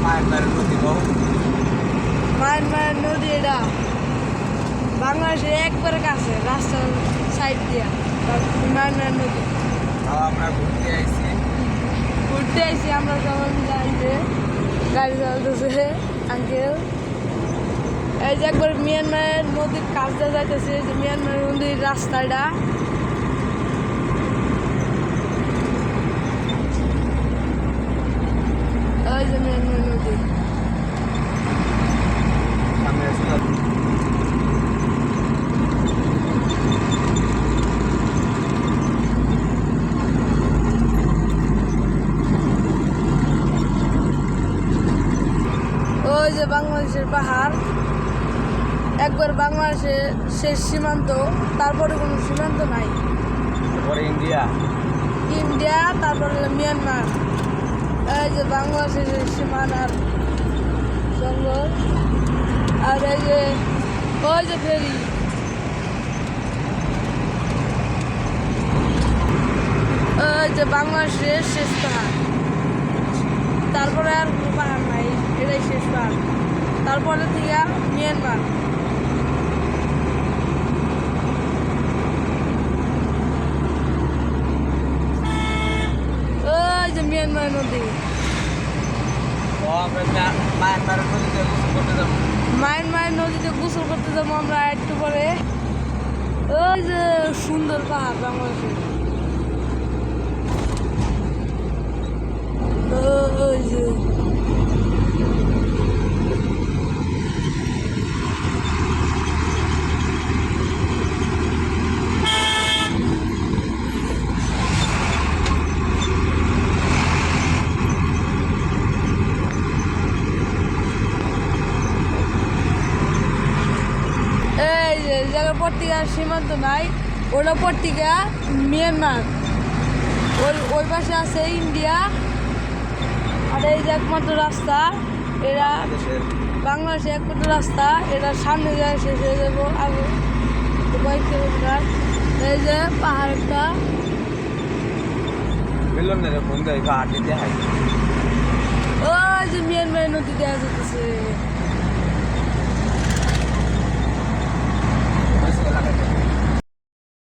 মায়ানমারের নদী গো। মায়ানমার নদী এটা বাংলাদেশের একবারে কাছে রাস্তার সাইড দিয়া মায়ানমার নদী। আমরা ঘুরতে আইছি আমরা সবাই মিলে আইছে গাড়ি চালাতেছে আঙ্কেল। এই যে একবার মিয়ানমারের নদীর কাছটা যাইতেছে, যে মিয়ানমার নদীর রাস্তাটা। ওই যে মিয়ানমার নদী। সামনে ওই যে বাংলাদেশের পাহাড়, একবার বাংলাদেশের শেষ সীমান্ত, তারপরে কোনো সীমান্ত নাই। তারপরে ইন্ডিয়া, তারপরে মিয়ানমার। এই যে বাংলাদেশের সীমানার জঙ্গল, আর এই যে ওই যে ফেরি। ওই যে বাংলাদেশের শেষ পাহাড়, তারপরে আর কোনো পাহাড় নাই, এটাই শেষ পাহাড়। তারপরে থেকে মিয়ানমার। ওই যে মিয়ানমার নদী। মায়ানমারের নদীতে গোসল করতে যাবো। মায়ানমার নদীতে গোসল করতে যাবো আমরা একটু পরে। ওই যে সুন্দর পাহাড় বাংলাদেশে। ওই যে জায়গার পত্রিকার সীমান্ত নাই, ওটা পত্রিকা মিয়ানমার। ওই পাশে আছে ইন্ডিয়া, আর এই যে একমাত্র রাস্তা এরা বাংলাদেশে একমাত্র রাস্তা, এটা সামনে যায় শেষ হয়ে যাবো আগে কয়েক কিলোমিটার। এই যে পাহাড় একটা পাহাড় দিতে হয়। ওই যে মিয়ানমার নদী দেখা যাচ্ছে।